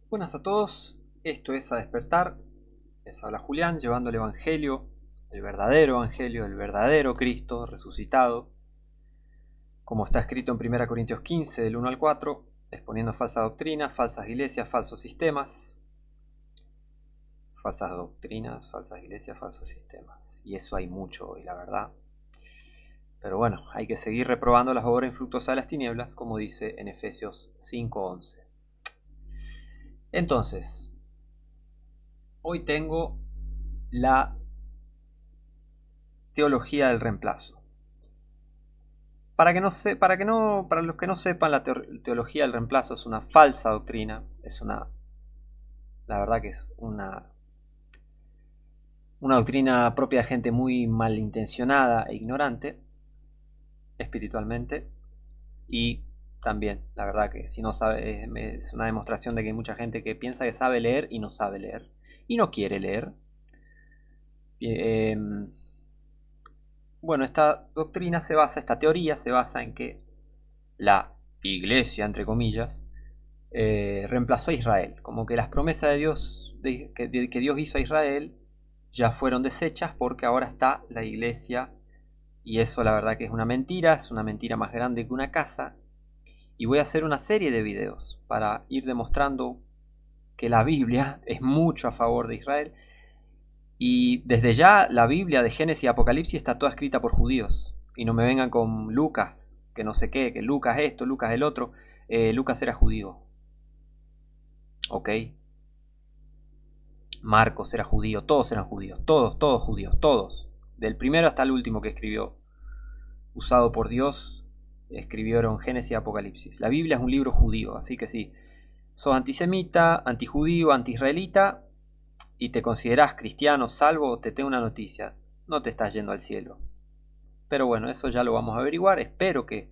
Buenas a todos, esto es A Despertar, les habla Julián llevando el Evangelio, el verdadero Cristo resucitado, como está escrito en 1 Corintios 15, del 1 al 4, exponiendo falsa doctrina, falsas iglesias, falsos sistemas, falsas doctrinas, falsas iglesias, falsos sistemas. Y eso hay mucho hoy, la verdad. Pero bueno, hay que seguir reprobando las obras infructuosas de las tinieblas, como dice en Efesios 5:11. Entonces, hoy tengo la teología del reemplazo. Para los que no sepan, la teología del reemplazo es una falsa doctrina, la verdad que es una doctrina propia de gente muy malintencionada e ignorante espiritualmente, y también, la verdad que si no sabe, es una demostración de que hay mucha gente que piensa que sabe leer y no sabe leer y no quiere leer. Eh, bueno, esta teoría se basa en que la iglesia, entre comillas, reemplazó a Israel, como que las promesas de Dios, que Dios hizo a Israel, ya fueron desechas porque ahora está la iglesia, y eso la verdad que es una mentira más grande que una casa, y voy a hacer una serie de videos para ir demostrando que la Biblia es mucho a favor de Israel, y desde ya la Biblia de Génesis y Apocalipsis está toda escrita por judíos, y no me vengan con Lucas, que no sé qué, que Lucas esto, Lucas el otro. Lucas era judío, ok, Marcos era judío, todos eran judíos, todos judíos, todos. Del primero hasta el último que escribió, usado por Dios, escribieron Génesis y Apocalipsis. La Biblia es un libro judío, así que si sos antisemita, antijudío, antiisraelita y te considerás cristiano salvo, te tengo una noticia, no te estás yendo al cielo. Pero bueno, eso ya lo vamos a averiguar, espero que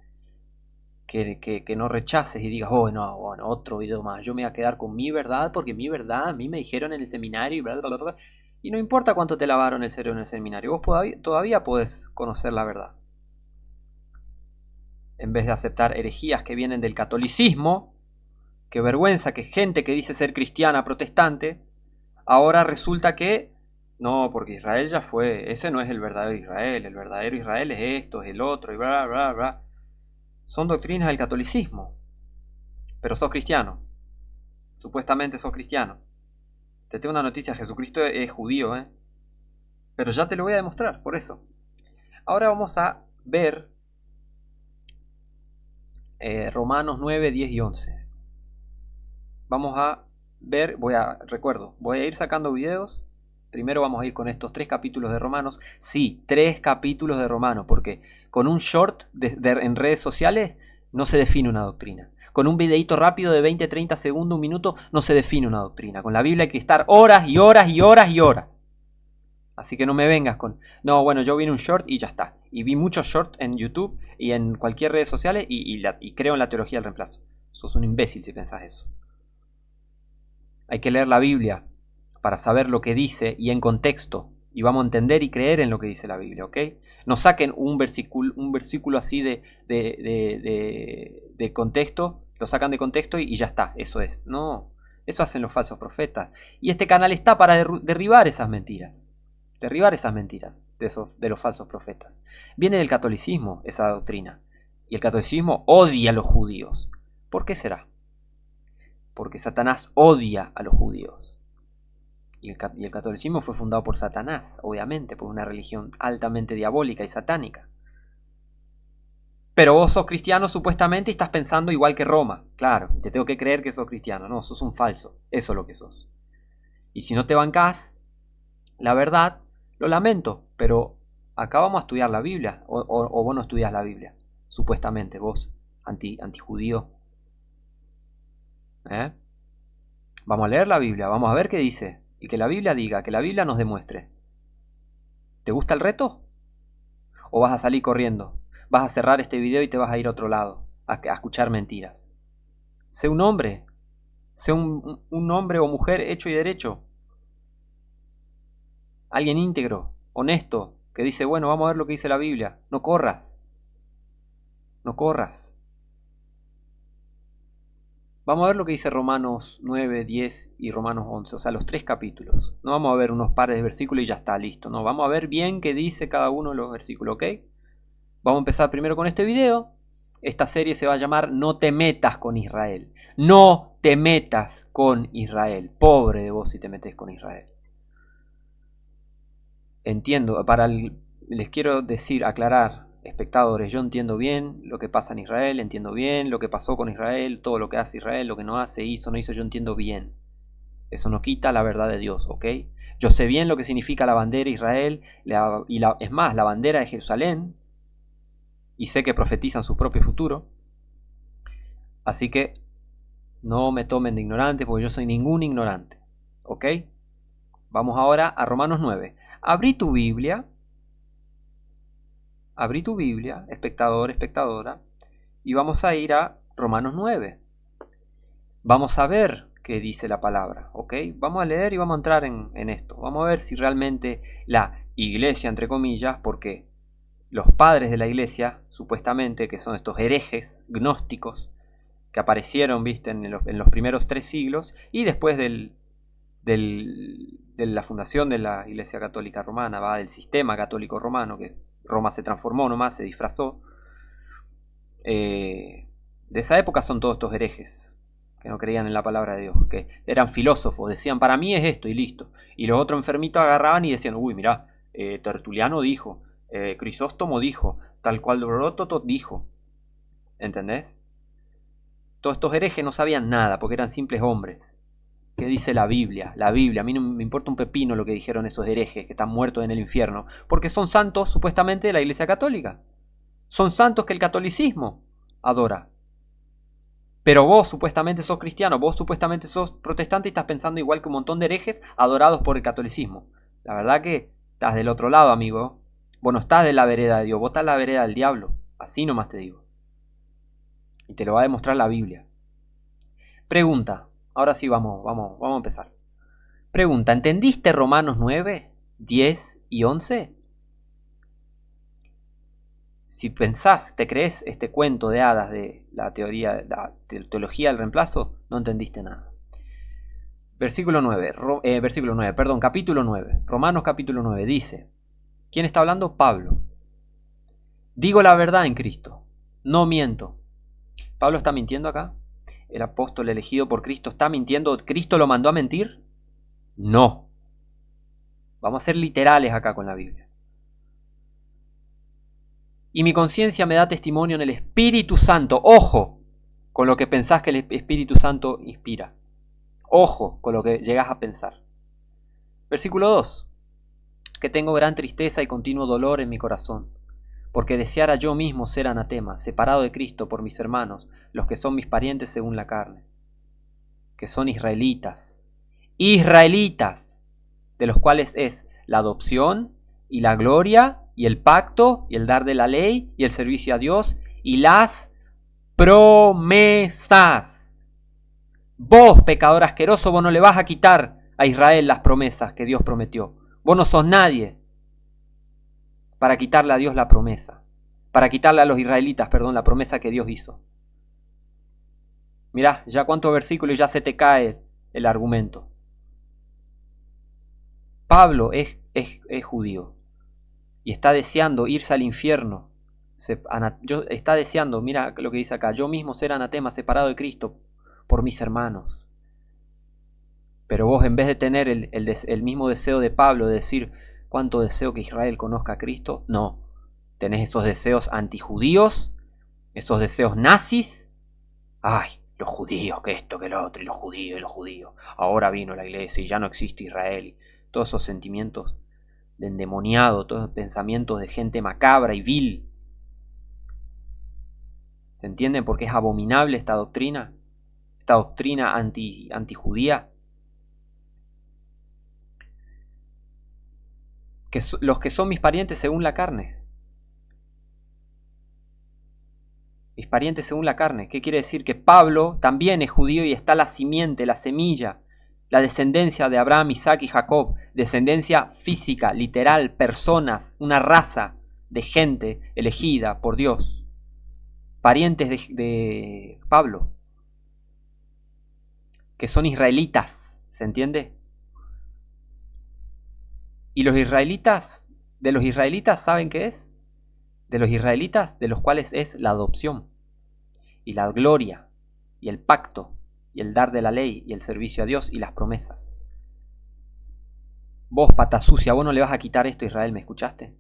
no rechaces y digas, oh, no, bueno, otro video más, yo me voy a quedar con mi verdad porque mi verdad a mí me dijeron en el seminario y bla, bla, bla, bla. Y no importa cuánto te lavaron el cerebro en el seminario, vos todavía podés conocer la verdad. En vez de aceptar herejías que vienen del catolicismo, qué vergüenza que gente que dice ser cristiana, protestante, ahora resulta que no, porque Israel ya fue, ese no es el verdadero Israel es esto, es el otro, y bla, bla, bla. Son doctrinas del catolicismo, pero sos cristiano. Supuestamente sos cristiano. Te tengo una noticia, Jesucristo es judío, ¿eh? Pero ya te lo voy a demostrar, por eso. Ahora vamos a ver Romanos 9, 10 y 11. Vamos a ver, voy a ir sacando videos. Primero vamos a ir con estos 3 capítulos de Romanos. Sí, 3 capítulos de Romanos, porque con un short en redes sociales no se define una doctrina. Con un videito rápido de 20, 30 segundos, un minuto, no se define una doctrina. Con la Biblia hay que estar horas y horas y horas y horas. Así que no me vengas con, no, bueno, yo vi un short y ya está. Y vi muchos shorts en YouTube y en cualquier redes sociales y creo en la teología del reemplazo. Sos un imbécil si pensás eso. Hay que leer la Biblia para saber lo que dice y en contexto. Y vamos a entender y creer en lo que dice la Biblia, ¿ok? No saquen un versículo así de contexto, lo sacan de contexto y ya está, eso es. No, eso hacen los falsos profetas. Y este canal está para derribar esas mentiras. Derribar esas mentiras de los falsos profetas. Viene del catolicismo esa doctrina. Y el catolicismo odia a los judíos. ¿Por qué será? Porque Satanás odia a los judíos. Y el catolicismo fue fundado por Satanás, obviamente, por una religión altamente diabólica y satánica. Pero vos sos cristiano supuestamente y estás pensando igual que Roma. Claro, te tengo que creer que sos cristiano. No, sos un falso. Eso es lo que sos. Y si no te bancás, la verdad, lo lamento, pero acá vamos a estudiar la Biblia. O vos no estudias la Biblia. Supuestamente, vos, antijudío. ¿Eh? Vamos a leer la Biblia, vamos a ver qué dice. Y que la Biblia diga, que la Biblia nos demuestre. ¿Te gusta el reto? ¿O vas a salir corriendo? Vas a cerrar este video y te vas a ir a otro lado, a escuchar mentiras. Sé un hombre. Sé un hombre o mujer hecho y derecho. Alguien íntegro, honesto, que dice, bueno, vamos a ver lo que dice la Biblia. No corras. No corras. Vamos a ver lo que dice Romanos 9, 10 y Romanos 11, o sea, los 3 capítulos. No vamos a ver unos pares de versículos y ya está, listo. No, vamos a ver bien qué dice cada uno de los versículos, ¿ok? Vamos a empezar primero con este video. Esta serie se va a llamar No te metas con Israel. No te metas con Israel. Pobre de vos si te metes con Israel. Entiendo, les quiero decir, aclarar, espectadores, yo entiendo bien lo que pasa en Israel, entiendo bien lo que pasó con Israel, todo lo que hace Israel, lo que no hace, hizo, no hizo, yo entiendo bien. Eso no quita la verdad de Dios, ¿ok? Yo sé bien lo que significa la bandera de Israel, es más, la bandera de Jerusalén, y sé que profetizan su propio futuro. Así que no me tomen de ignorante, porque yo soy ningún ignorante, ¿ok? Vamos ahora a Romanos 9. Abrí tu Biblia, espectador, espectadora, y vamos a ir a Romanos 9. Vamos a ver qué dice la palabra, ¿ok? Vamos a leer y vamos a entrar en esto. Vamos a ver si realmente la iglesia, entre comillas, porque los padres de la iglesia, supuestamente, que son estos herejes gnósticos, que aparecieron, viste, en los primeros 3 siglos, y después de la fundación de la Iglesia Católica Romana, va del sistema católico romano, que Roma se transformó nomás, se disfrazó. De esa época son todos estos herejes, que no creían en la palabra de Dios, que eran filósofos, decían, para mí es esto y listo. Y los otros enfermitos agarraban y decían, uy, mirá, Tertuliano dijo, Crisóstomo dijo, tal cual Heródoto dijo. ¿Entendés? Todos estos herejes no sabían nada, porque eran simples hombres. ¿Qué dice la Biblia? La Biblia, a mí no me importa un pepino lo que dijeron esos herejes que están muertos en el infierno, porque son santos supuestamente de la Iglesia Católica. Son santos que el catolicismo adora. Pero vos supuestamente sos cristiano, vos supuestamente sos protestante y estás pensando igual que un montón de herejes adorados por el catolicismo. La verdad que estás del otro lado, amigo. Vos no estás de la vereda de Dios, vos estás en la vereda del diablo. Así nomás te digo. Y te lo va a demostrar la Biblia. Pregunta. Ahora sí vamos a empezar. Pregunta, ¿entendiste Romanos 9, 10 y 11? Si pensás, te crees este cuento de hadas de la teología del reemplazo, no entendiste nada. Capítulo 9, Romanos capítulo 9, dice, ¿quién está hablando? Pablo. Digo la verdad en Cristo, no miento. ¿Pablo está mintiendo acá? ¿El apóstol elegido por Cristo está mintiendo? ¿Cristo lo mandó a mentir? No. Vamos a ser literales acá con la Biblia. Y mi conciencia me da testimonio en el Espíritu Santo. Ojo con lo que pensás que el Espíritu Santo inspira. Ojo con lo que llegás a pensar. Versículo 2. Que tengo gran tristeza y continuo dolor en mi corazón, porque deseara yo mismo ser anatema, separado de Cristo por mis hermanos, los que son mis parientes según la carne, que son israelitas, de los cuales es la adopción y la gloria y el pacto y el dar de la ley y el servicio a Dios y las promesas. Vos, pecador asqueroso, vos no le vas a quitar a Israel las promesas que Dios prometió. Vos no sos nadie para quitarle a Dios la promesa, para quitarle a los israelitas, la promesa que Dios hizo. Mirá, ya cuántos versículos y ya se te cae el argumento. Pablo es judío y está deseando irse al infierno. Está deseando, mira lo que dice acá, yo mismo ser anatema, separado de Cristo por mis hermanos. Pero vos, en vez de tener el mismo deseo de Pablo, de decir cuánto deseo que Israel conozca a Cristo, no. Tenés esos deseos antijudíos, esos deseos nazis. Ay, los judíos, que esto, que lo otro, y los judíos. Ahora vino la iglesia y ya no existe Israel. Todos esos sentimientos de endemoniado, todos esos pensamientos de gente macabra y vil. ¿Se entienden por qué es abominable esta doctrina? Esta doctrina antijudía. Que los que son mis parientes según la carne. Mis parientes según la carne. ¿Qué quiere decir? Que Pablo también es judío y está la simiente, la semilla, la descendencia de Abraham, Isaac y Jacob. Descendencia física, literal, personas, una raza de gente elegida por Dios. Parientes de Pablo. que son israelitas, ¿se entiende? Y los israelitas, de los israelitas, ¿saben qué es? De los israelitas, de los cuales es la adopción, y la gloria, y el pacto, y el dar de la ley, y el servicio a Dios, y las promesas. Vos, pata sucia, vos no le vas a quitar esto a Israel, ¿me escuchaste?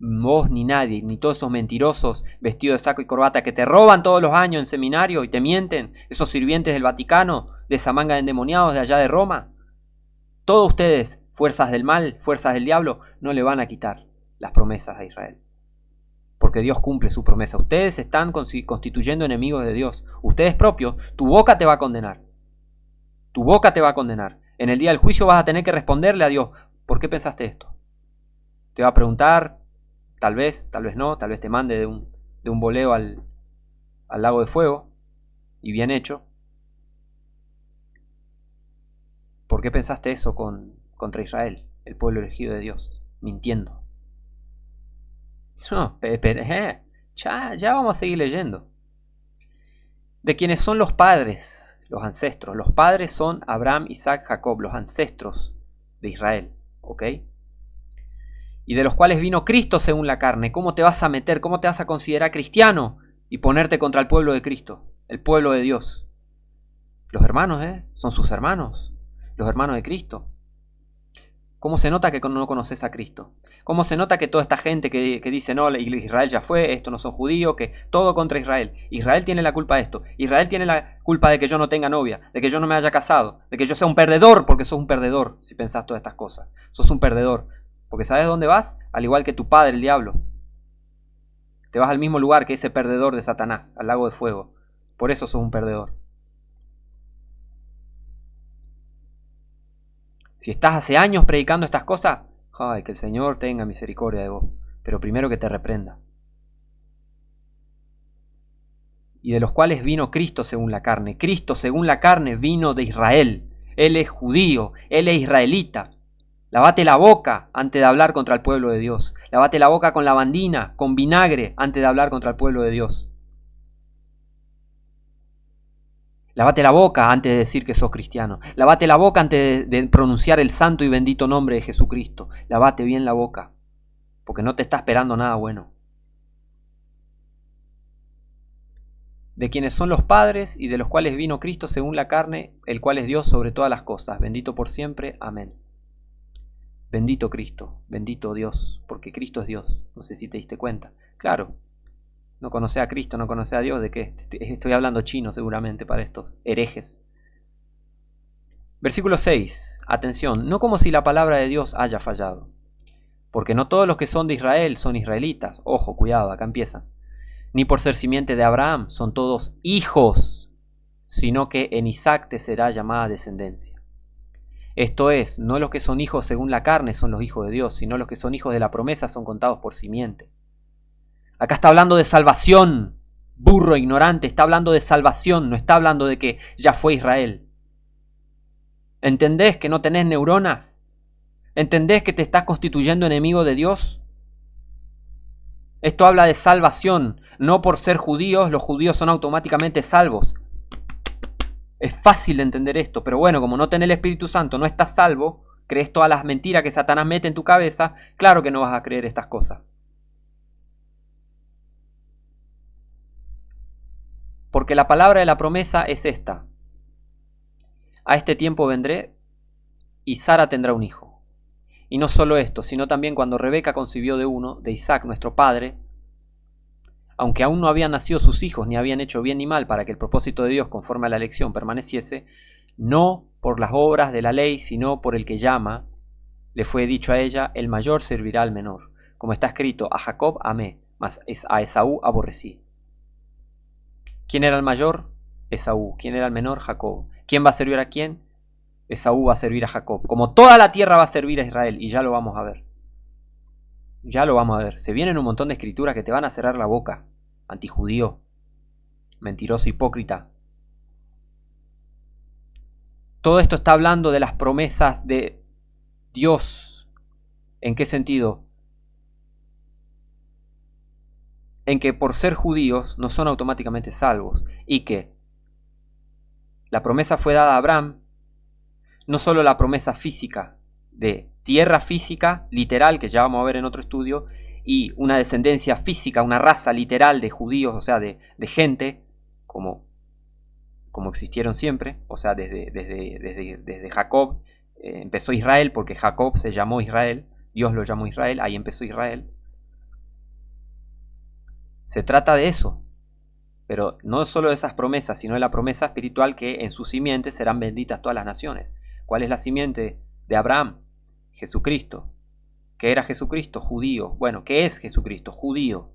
Vos ni nadie, ni todos esos mentirosos vestidos de saco y corbata que te roban todos los años en seminario y te mienten, esos sirvientes del Vaticano, de esa manga de endemoniados de allá de Roma. Todos ustedes, fuerzas del mal, fuerzas del diablo, no le van a quitar las promesas a Israel. Porque Dios cumple su promesa. Ustedes se están constituyendo enemigos de Dios. Ustedes propios, tu boca te va a condenar. Tu boca te va a condenar. En el día del juicio vas a tener que responderle a Dios. ¿Por qué pensaste esto? Te va a preguntar, tal vez no, tal vez te mande de un voleo al lago de fuego. Y bien hecho. ¿Por qué pensaste eso contra Israel, el pueblo elegido de Dios? Mintiendo. No, ya vamos a seguir leyendo. De quienes son los padres, los ancestros. Los padres son Abraham, Isaac, Jacob, los ancestros de Israel. ¿Ok? Y de los cuales vino Cristo según la carne. ¿Cómo te vas a meter? ¿Cómo te vas a considerar cristiano y ponerte contra el pueblo de Cristo? El pueblo de Dios. Los hermanos, son sus hermanos. Los hermanos de Cristo. ¿Cómo se nota que no conoces a Cristo? ¿Cómo se nota que toda esta gente que dice, no, Israel ya fue, estos no son judíos, que todo contra Israel? Israel tiene la culpa de esto. Israel tiene la culpa de que yo no tenga novia, de que yo no me haya casado, de que yo sea un perdedor, porque sos un perdedor, si pensás todas estas cosas. Sos un perdedor. Porque ¿sabes dónde vas? Al igual que tu padre, el diablo. Te vas al mismo lugar que ese perdedor de Satanás, al lago de fuego. Por eso sos un perdedor. Si estás hace años predicando estas cosas, ay, que el Señor tenga misericordia de vos, pero primero que te reprenda. Y de los cuales vino Cristo según la carne. Cristo según la carne vino de Israel. Él es judío, Él es israelita. Lavate la boca antes de hablar contra el pueblo de Dios. Lavate la boca con lavandina, con vinagre, antes de hablar contra el pueblo de Dios. Lavate la boca antes de decir que sos cristiano. Lavate la boca antes de pronunciar el santo y bendito nombre de Jesucristo. Lavate bien la boca, porque no te está esperando nada bueno. De quienes son los padres y de los cuales vino Cristo según la carne, el cual es Dios sobre todas las cosas. Bendito por siempre. Amén. Bendito Cristo, bendito Dios, porque Cristo es Dios. No sé si te diste cuenta. Claro. No conoce a Cristo, no conoce a Dios, ¿de qué? Estoy hablando chino seguramente para estos herejes. Versículo 6. Atención, no como si la palabra de Dios haya fallado. Porque no todos los que son de Israel son israelitas. Ojo, cuidado, acá empiezan. Ni por ser simiente de Abraham son todos hijos, sino que en Isaac te será llamada descendencia. Esto es, no los que son hijos según la carne son los hijos de Dios, sino los que son hijos de la promesa son contados por simiente. Acá está hablando de salvación, burro ignorante, está hablando de salvación, no está hablando de que ya fue Israel. ¿Entendés que no tenés neuronas? ¿Entendés que te estás constituyendo enemigo de Dios? Esto habla de salvación, no por ser judíos, los judíos son automáticamente salvos. Es fácil de entender esto, pero bueno, como no tenés el Espíritu Santo, no estás salvo, crees todas las mentiras que Satanás mete en tu cabeza, claro que no vas a creer estas cosas. Porque la palabra de la promesa es esta. A este tiempo vendré y Sara tendrá un hijo. Y no solo esto, sino también cuando Rebeca concibió de uno, de Isaac nuestro padre, aunque aún no habían nacido sus hijos, ni habían hecho bien ni mal para que el propósito de Dios conforme a la elección permaneciese, no por las obras de la ley, sino por el que llama, le fue dicho a ella, el mayor servirá al menor. Como está escrito, a Jacob amé, mas a Esaú aborrecí. ¿Quién era el mayor? Esaú. ¿Quién era el menor? Jacob. ¿Quién va a servir a quién? Esaú va a servir a Jacob. Como toda la tierra va a servir a Israel. Y ya lo vamos a ver. Ya lo vamos a ver. Se vienen un montón de escrituras que te van a cerrar la boca. Antijudío. Mentiroso, hipócrita. Todo esto está hablando de las promesas de Dios. ¿En qué sentido? En que por ser judíos no son automáticamente salvos. Y que La promesa fue dada a Abraham, no solo la promesa física de tierra física, literal, que ya vamos a ver en otro estudio, y una descendencia física, una raza literal de judíos, o sea, de gente, como existieron siempre, o sea, desde Jacob, empezó Israel, porque Jacob se llamó Israel, Dios lo llamó Israel, ahí empezó Israel. Se trata de eso, pero no solo de esas promesas, sino de la promesa espiritual que en su simiente serán benditas todas las naciones. ¿Cuál es la simiente de Abraham? Jesucristo. ¿Qué era Jesucristo? Judío. Bueno, ¿qué es Jesucristo? Judío.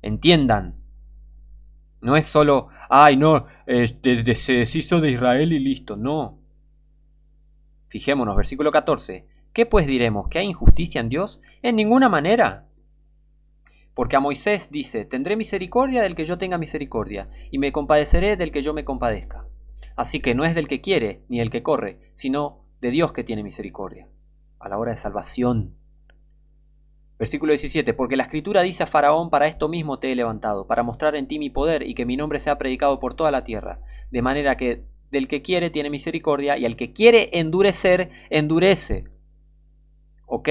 Entiendan. No es solo, ay no, se deshizo de Israel y listo. No. Fijémonos, versículo 14. ¿Qué pues diremos? ¿Que hay injusticia en Dios? En ninguna manera. Porque a Moisés dice, tendré misericordia del que yo tenga misericordia, y me compadeceré del que yo me compadezca. Así que no es del que quiere, ni del que corre, sino de Dios que tiene misericordia, a la hora de salvación. Versículo 17, porque la Escritura dice a Faraón, para esto mismo te he levantado, para mostrar en ti mi poder, y que mi nombre sea predicado por toda la tierra, de manera que del que quiere tiene misericordia, y al que quiere endurecer, endurece. ¿Ok?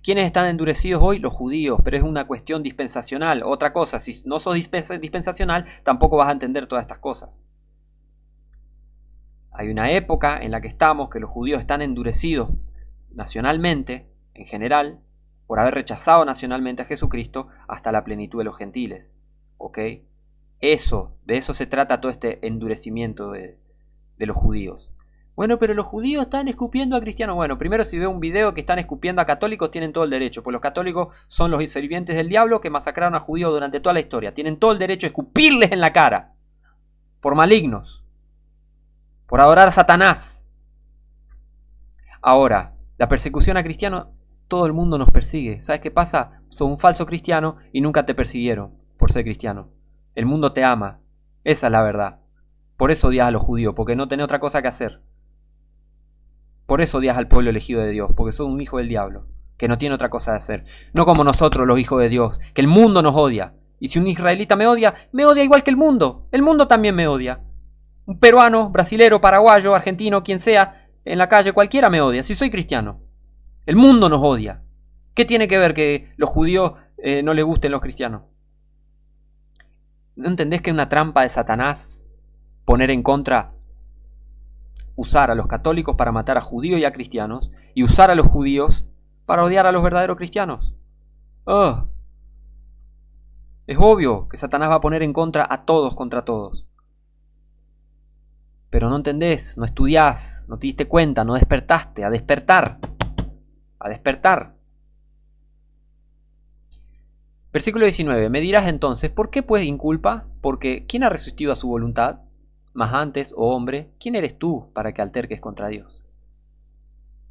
¿Quiénes están endurecidos hoy? Los judíos, pero es una cuestión dispensacional. Otra cosa, si no sos dispensacional, tampoco vas a entender todas estas cosas. Hay una época en la que estamos, que los judíos están endurecidos nacionalmente, en general, por haber rechazado nacionalmente a Jesucristo hasta la plenitud de los gentiles. ¿Ok? De eso se trata todo este endurecimiento de los judíos. Bueno, pero los judíos están escupiendo a cristianos. Bueno, primero si veo un video que están escupiendo a católicos, tienen todo el derecho, pues los católicos son los sirvientes del diablo que masacraron a judíos durante toda la historia. Tienen todo el derecho a escupirles en la cara, por malignos, por adorar a Satanás. Ahora, la persecución a cristianos, todo el mundo nos persigue. ¿Sabes qué pasa? Sos un falso cristiano y nunca te persiguieron por ser cristiano. El mundo te ama. Esa es la verdad. Por eso odias a los judíos, porque no tenés otra cosa que hacer. Por eso odias al pueblo elegido de Dios, porque sos un hijo del diablo, que no tiene otra cosa que hacer. No como nosotros los hijos de Dios, que el mundo nos odia. Y si un israelita me odia igual que el mundo. El mundo también me odia. Un peruano, brasilero, paraguayo, argentino, quien sea, en la calle cualquiera me odia, si soy cristiano. El mundo nos odia. ¿Qué tiene que ver que los judíos no les gusten los cristianos? ¿No entendés que es una trampa de Satanás poner en contra, usar a los católicos para matar a judíos y a cristianos, y usar a los judíos para odiar a los verdaderos cristianos? ¡Oh! Es obvio que Satanás va a poner en contra a todos contra todos. Pero no entendés, no estudiás, no te diste cuenta, no despertaste. A despertar. A despertar. Versículo 19. Me dirás entonces, ¿por qué pues inculpa? Porque ¿quién ha resistido a su voluntad? Mas antes, oh hombre, ¿quién eres tú para que alterques contra Dios?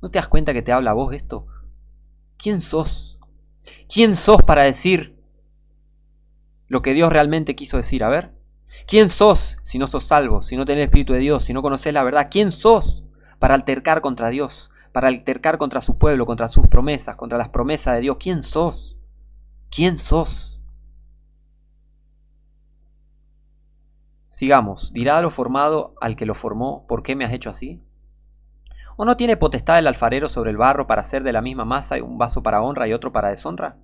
¿No te das cuenta que te habla a vos esto? ¿Quién sos? ¿Quién sos para decir lo que Dios realmente quiso decir? A ver. ¿Quién sos si no sos salvo, si no tenés el Espíritu de Dios, si no conocés la verdad? ¿Quién sos para altercar contra Dios? Para altercar contra su pueblo, contra sus promesas, contra las promesas de Dios. ¿Quién sos? ¿Quién sos? Sigamos. ¿Dirá lo formado al que lo formó, ¿por qué me has hecho así? ¿O no tiene potestad el alfarero sobre el barro para hacer de la misma masa un vaso para honra y otro para deshonra?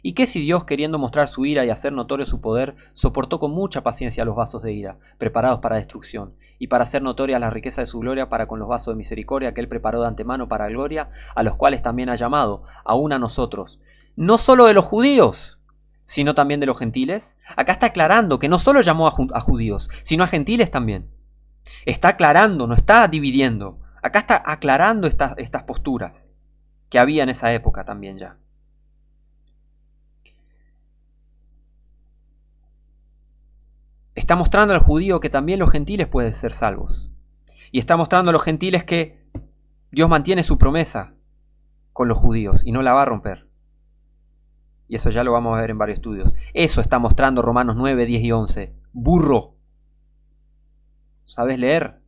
¿Y qué si Dios, queriendo mostrar su ira y hacer notorio su poder, soportó con mucha paciencia los vasos de ira, preparados para destrucción, y para hacer notorias las riquezas de su gloria para con los vasos de misericordia que Él preparó de antemano para gloria, a los cuales también ha llamado, aún a nosotros, no solo de los judíos, sino también de los gentiles? Acá está aclarando que no solo llamó a judíos, sino a gentiles también. Está aclarando, no está dividiendo. Acá está aclarando estas posturas que había en esa época también ya. Está mostrando al judío que también los gentiles pueden ser salvos. Y está mostrando a los gentiles que Dios mantiene su promesa con los judíos y no la va a romper. Y eso ya lo vamos a ver en varios estudios. Eso está mostrando Romanos 9, 10 y 11. Burro. ¿Sabes leer?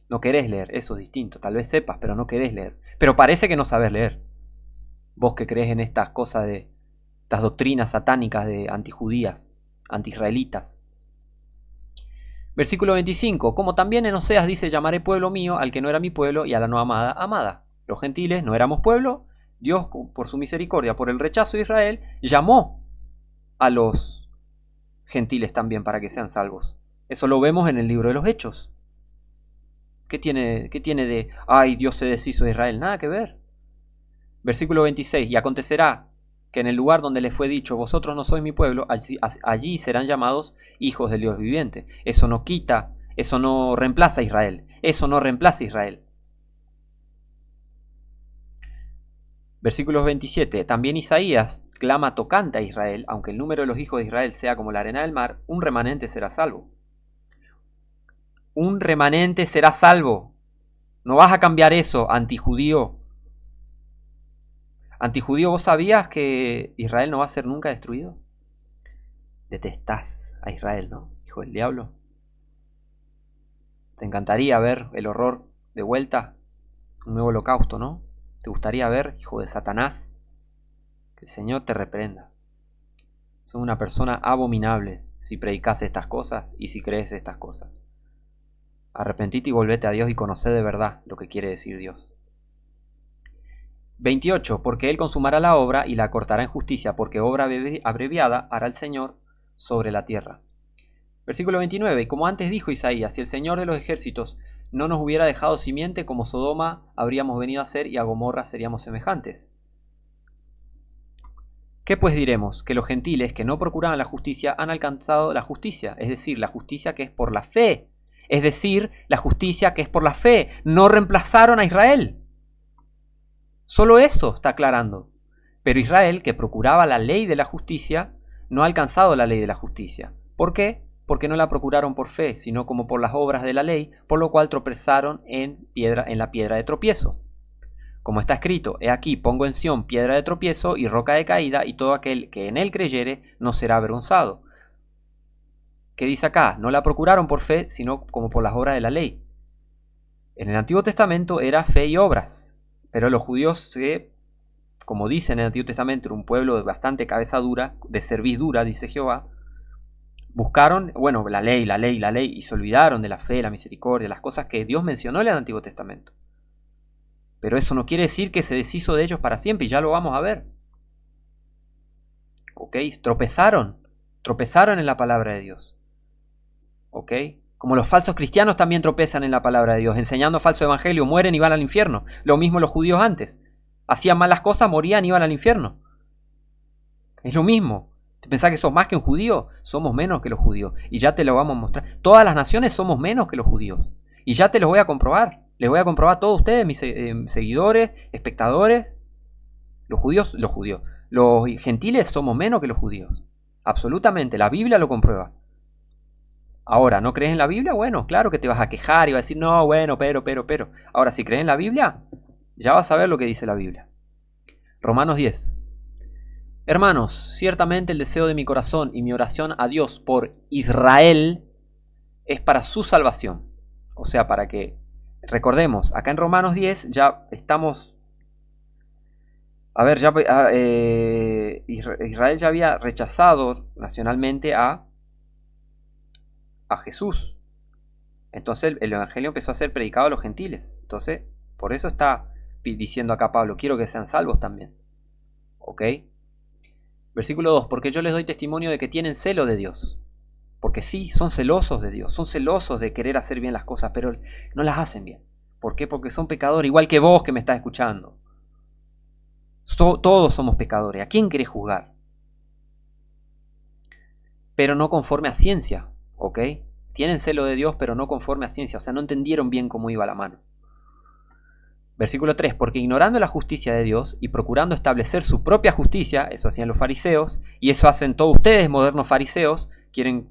No querés leer, eso es distinto. Tal vez sepas, pero no querés leer. Pero parece que no sabes leer. Vos que crees en estas cosas de estas doctrinas satánicas de antijudías, antiisraelitas. Versículo 25. Como también en Oseas dice, llamaré pueblo mío al que no era mi pueblo y a la no amada, amada. Los gentiles no éramos pueblo. Dios, por su misericordia, por el rechazo de Israel, llamó a los gentiles también para que sean salvos. Eso lo vemos en el libro de los Hechos. ¿Qué tiene de, ay, Dios se deshizo de Israel? Nada que ver. Versículo 26. Y acontecerá que en el lugar donde les fue dicho, vosotros no sois mi pueblo, allí serán llamados hijos del Dios viviente. Eso no quita, eso no reemplaza a Israel. Eso no reemplaza a Israel. Versículos 27. También Isaías clama tocante a Israel, aunque el número de los hijos de Israel sea como la arena del mar, un remanente será salvo. Un remanente será salvo. No vas a cambiar eso, antijudío. Antijudío, ¿vos sabías que Israel no va a ser nunca destruido? Detestás a Israel, ¿no? Hijo del diablo. ¿Te encantaría ver el horror de vuelta? Un nuevo holocausto, ¿no? ¿Te gustaría ver, hijo de Satanás? Que el Señor te reprenda. Sos una persona abominable si predicas estas cosas y si crees estas cosas. Arrepentite y volvete a Dios y conocé de verdad lo que quiere decir Dios. 28. Porque Él consumará la obra y la cortará en justicia, porque obra abreviada hará el Señor sobre la tierra. Versículo 29. Y como antes dijo Isaías, si el Señor de los ejércitos no nos hubiera dejado simiente, como Sodoma habríamos venido a ser y a Gomorra seríamos semejantes. ¿Qué pues diremos? Que los gentiles que no procuraban la justicia han alcanzado la justicia, es decir, la justicia que es por la fe. Es decir, la justicia que es por la fe. No reemplazaron a Israel. Solo eso está aclarando. Pero Israel, que procuraba la ley de la justicia, no ha alcanzado la ley de la justicia. ¿Por qué? Porque no la procuraron por fe, sino como por las obras de la ley, por lo cual tropezaron en la piedra de tropiezo. Como está escrito, he aquí pongo en Sión piedra de tropiezo y roca de caída, y todo aquel que en él creyere no será avergonzado. ¿Qué dice acá? No la procuraron por fe, sino como por las obras de la ley. En el Antiguo Testamento era fe y obras, pero los judíos, como dice en el Antiguo Testamento, era un pueblo de bastante cabeza dura, de cerviz dura, dice Jehová. Buscaron, la ley, y se olvidaron de la fe, la misericordia, las cosas que Dios mencionó en el Antiguo Testamento. Pero eso no quiere decir que se deshizo de ellos para siempre, y ya lo vamos a ver. ¿Ok? Tropezaron en la palabra de Dios. ¿Ok? Como los falsos cristianos también tropezan en la palabra de Dios, enseñando falso evangelio, mueren y van al infierno. Lo mismo los judíos antes. Hacían malas cosas, morían y iban al infierno. Es lo mismo. ¿Te pensás que sos más que un judío? Somos menos que los judíos. Y ya te lo vamos a mostrar. Todas las naciones somos menos que los judíos. Y ya te los voy a comprobar. Les voy a comprobar a todos ustedes, mis seguidores, espectadores. Los gentiles somos menos que los judíos. Absolutamente. La Biblia lo comprueba. Ahora, ¿no crees en la Biblia? Bueno, claro que te vas a quejar y vas a decir, no, bueno, pero. Ahora, si crees en la Biblia, ya vas a ver lo que dice la Biblia. Romanos 10. Hermanos, ciertamente el deseo de mi corazón y mi oración a Dios por Israel es para su salvación. O sea, para que, recordemos, acá en Romanos 10 ya estamos... Israel ya había rechazado nacionalmente a Jesús. Entonces el evangelio empezó a ser predicado a los gentiles. Entonces, por eso está diciendo acá Pablo, quiero que sean salvos también. ¿Ok? Versículo 2, porque yo les doy testimonio de que tienen celo de Dios. Porque sí, son celosos de Dios, son celosos de querer hacer bien las cosas, pero no las hacen bien. ¿Por qué? Porque son pecadores, igual que vos que me estás escuchando. Todos somos pecadores. ¿A quién querés juzgar? Pero no conforme a ciencia, ¿ok? Tienen celo de Dios, pero no conforme a ciencia. O sea, no entendieron bien cómo iba la mano. Versículo 3. Porque ignorando la justicia de Dios y procurando establecer su propia justicia, eso hacían los fariseos, y eso hacen todos ustedes, modernos fariseos, quieren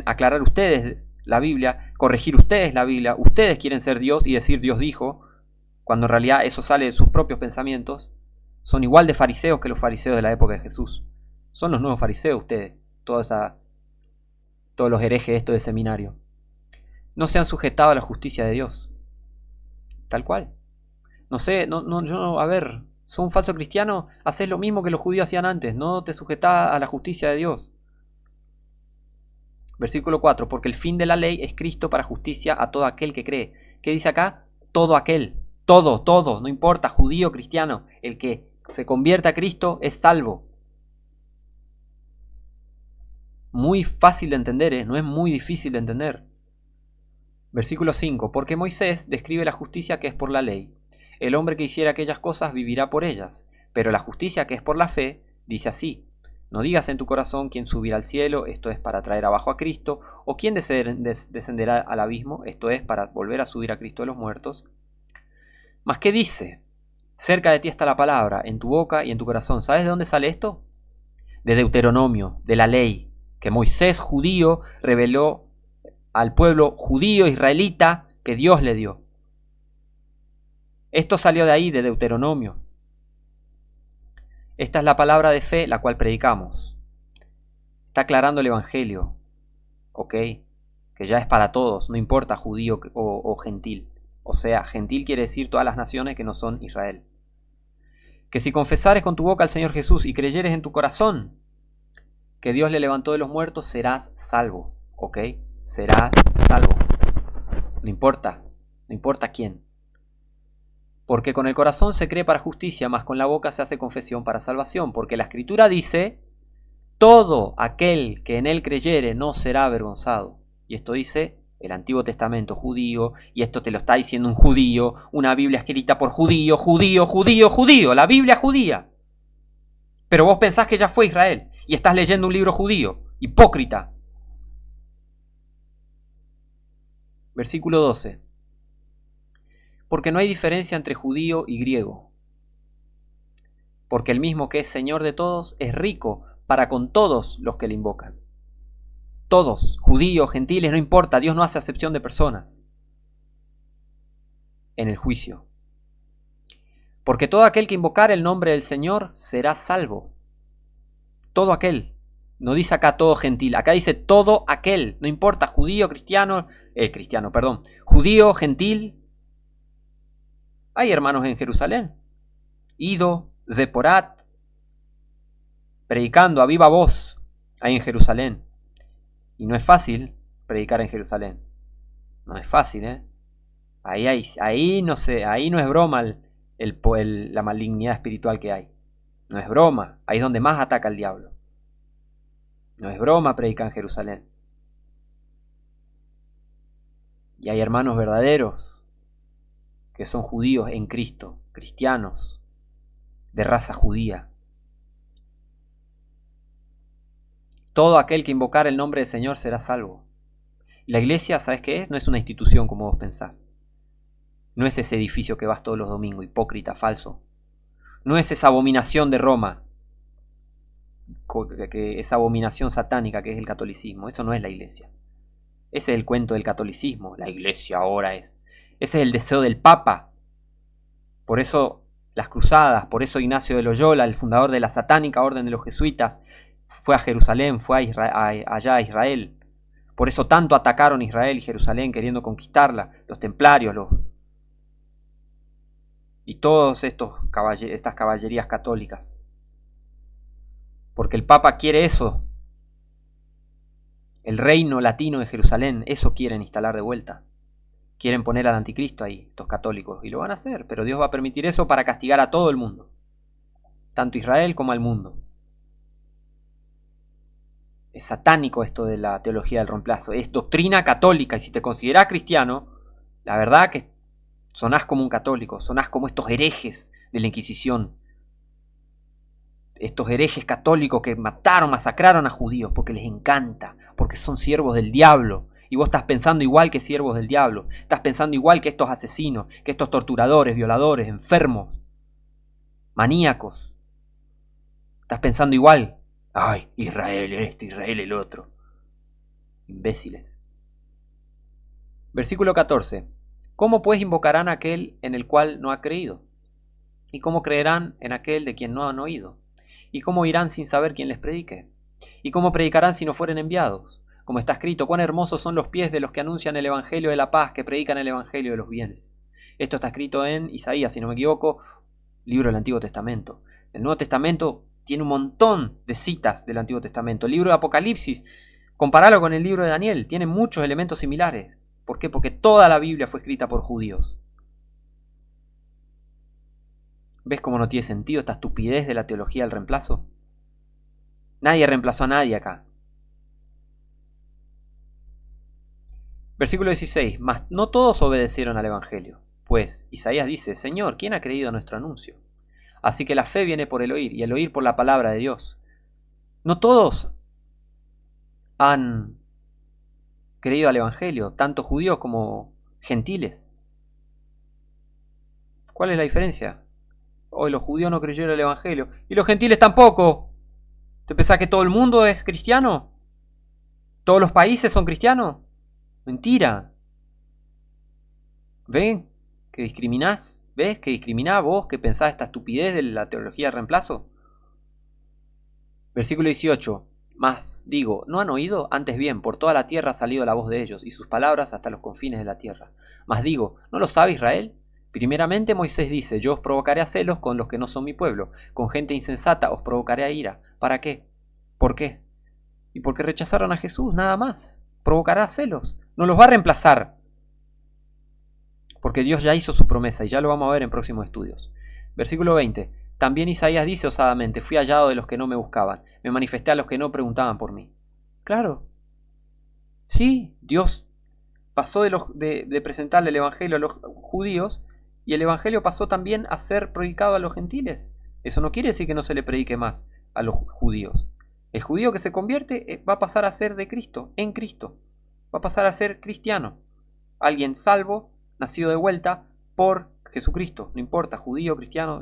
aclarar ustedes la Biblia, corregir ustedes la Biblia, ustedes quieren ser Dios y decir Dios dijo, cuando en realidad eso sale de sus propios pensamientos. Son igual de fariseos que los fariseos de la época de Jesús. Son los nuevos fariseos ustedes, todos los herejes de seminario. No se han sujetado a la justicia de Dios. Tal cual. No sé, a ver, sos un falso cristiano, haces lo mismo que los judíos hacían antes, no te sujetás a la justicia de Dios. Versículo 4, porque el fin de la ley es Cristo para justicia a todo aquel que cree. ¿Qué dice acá? Todo aquel, todo, no importa, judío, cristiano, el que se convierta a Cristo es salvo. Muy fácil de entender, no es muy difícil de entender. Versículo 5, porque Moisés describe la justicia que es por la ley. El hombre que hiciera aquellas cosas vivirá por ellas, pero la justicia que es por la fe dice así: no digas en tu corazón quién subirá al cielo, esto es para traer abajo a Cristo, o quién descenderá al abismo, esto es para volver a subir a Cristo de los muertos. Mas ¿qué dice? Cerca de ti está la palabra, en tu boca y en tu corazón. ¿Sabes de dónde sale esto? De Deuteronomio, de la ley, que Moisés judío reveló al pueblo judío israelita que Dios le dio. Esto salió de ahí, de Deuteronomio. Esta es la palabra de fe la cual predicamos. Está aclarando el Evangelio, ¿ok? Que ya es para todos, no importa judío o gentil. O sea, gentil quiere decir todas las naciones que no son Israel. Que si confesares con tu boca al Señor Jesús y creyeres en tu corazón que Dios le levantó de los muertos, serás salvo, ¿ok? Serás salvo. No importa quién. Porque con el corazón se cree para justicia, mas con la boca se hace confesión para salvación. Porque la Escritura dice: todo aquel que en él creyere no será avergonzado. Y esto dice el Antiguo Testamento judío, y esto te lo está diciendo un judío, una Biblia escrita por judío, la Biblia judía. Pero vos pensás que ya fue Israel, y estás leyendo un libro judío, hipócrita. Versículo 12. Porque no hay diferencia entre judío y griego, porque el mismo que es Señor de todos es rico para con todos los que le invocan. Todos, judíos, gentiles, no importa, Dios no hace acepción de personas en el juicio. Porque todo aquel que invocar el nombre del Señor será salvo. Todo aquel. No dice acá todo gentil, acá dice todo aquel. No importa, judío, judío, gentil. Hay hermanos en Jerusalén. Ido, Zeporat, predicando a viva voz ahí en Jerusalén. Y no es fácil predicar en Jerusalén. No es fácil, ¿eh? Ahí no es broma la malignidad espiritual que hay. No es broma. Ahí es donde más ataca el diablo. No es broma predicar en Jerusalén. Y hay hermanos verdaderos que son judíos en Cristo, cristianos, de raza judía. Todo aquel que invocar el nombre del Señor será salvo. Y la iglesia, ¿sabes qué es? No es una institución como vos pensás. No es ese edificio que vas todos los domingos, hipócrita, falso. No es esa abominación de Roma, esa abominación satánica que es el catolicismo. Eso no es la iglesia. Ese es el cuento del catolicismo. La iglesia ahora es. Ese es el deseo del Papa. Por eso las cruzadas, por eso Ignacio de Loyola, el fundador de la satánica orden de los jesuitas, fue a Jerusalén, fue allá a Israel. Por eso tanto atacaron Israel y Jerusalén queriendo conquistarla, los templarios, y todas estas caballerías católicas. Porque el Papa quiere eso. El reino latino de Jerusalén, eso quieren instalar de vuelta. Quieren poner al anticristo ahí, estos católicos, y lo van a hacer, pero Dios va a permitir eso para castigar a todo el mundo, tanto Israel como al mundo. Es satánico esto de la teología del reemplazo, es doctrina católica, y si te considerás cristiano, la verdad que sonás como un católico, sonás como estos herejes de la Inquisición, estos herejes católicos que masacraron a judíos porque les encanta, porque son siervos del diablo. Y vos estás pensando igual que siervos del diablo. Estás pensando igual que estos asesinos, que estos torturadores, violadores, enfermos, maníacos. Estás pensando igual. Ay, Israel esto, Israel el otro. Imbéciles. Versículo 14. ¿Cómo pues invocarán a aquel en el cual no ha creído? ¿Y cómo creerán en aquel de quien no han oído? ¿Y cómo irán sin saber quién les predique? ¿Y cómo predicarán si no fueren enviados? Como está escrito, cuán hermosos son los pies de los que anuncian el evangelio de la paz, que predican el evangelio de los bienes. Esto está escrito en Isaías, si no me equivoco, libro del Antiguo Testamento. El Nuevo Testamento tiene un montón de citas del Antiguo Testamento. El libro de Apocalipsis, Comparalo con el libro de Daniel, tiene muchos elementos similares. ¿Por qué? Porque toda la Biblia fue escrita por judíos. ¿Ves cómo no tiene sentido esta estupidez de la teología del reemplazo? Nadie reemplazó a nadie acá. Versículo 16. Mas no todos obedecieron al Evangelio. Pues Isaías dice, Señor, ¿quién ha creído a nuestro anuncio? Así que la fe viene por el oír, y el oír por la palabra de Dios. No todos han creído al Evangelio, tanto judíos como gentiles. ¿Cuál es la diferencia? Hoy los judíos no creyeron al Evangelio, y los gentiles tampoco. ¿Te pensás que todo el mundo es cristiano? ¿Todos los países son cristianos? Mentira. ¿Ven que discriminás? ¿Ves que discriminás vos que pensás esta estupidez de la teología del reemplazo? Versículo 18. Mas, digo, ¿no han oído? Antes bien, por toda la tierra ha salido la voz de ellos, y sus palabras hasta los confines de la tierra. Mas digo, ¿no lo sabe Israel? Primeramente Moisés dice, yo os provocaré a celos con los que no son mi pueblo, con gente insensata os provocaré a ira. ¿Para qué? ¿Por qué? Y porque rechazaron a Jesús, nada más. Provocará a celos. No los va a reemplazar. Porque Dios ya hizo su promesa, y ya lo vamos a ver en próximos estudios. Versículo 20. También Isaías dice osadamente, fui hallado de los que no me buscaban, me manifesté a los que no preguntaban por mí. Claro. Sí, Dios pasó de presentarle el Evangelio a los judíos, y el Evangelio pasó también a ser predicado a los gentiles. Eso no quiere decir que no se le predique más a los judíos. El judío que se convierte va a pasar a ser de Cristo, en Cristo. Va a pasar a ser cristiano. Alguien salvo, nacido de vuelta por Jesucristo. No importa, judío, cristiano,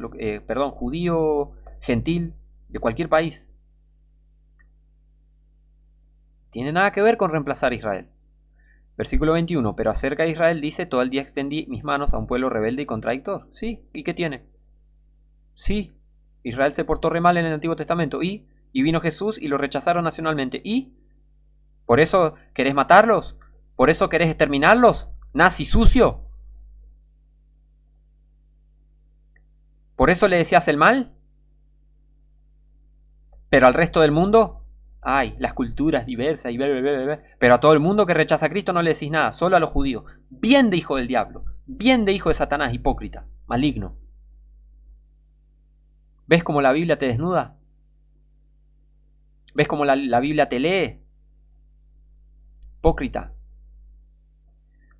judío, gentil, de cualquier país. Tiene nada que ver con reemplazar a Israel. Versículo 21. Pero acerca de Israel dice, todo el día extendí mis manos a un pueblo rebelde y contradictor. Sí, ¿y qué tiene? Sí, Israel se portó re mal en el Antiguo Testamento. Y vino Jesús y lo rechazaron nacionalmente. ¿Y? ¿Por eso querés matarlos? ¿Por eso querés exterminarlos? Nazi sucio. ¿Por eso le decías el mal? Pero al resto del mundo, ay, las culturas diversas y pero a todo el mundo que rechaza a Cristo no le decís nada, solo a los judíos. Bien de hijo del diablo, bien de hijo de Satanás, hipócrita, maligno. ¿Ves cómo la Biblia te desnuda? ¿Ves cómo la Biblia te lee? Hipócrita.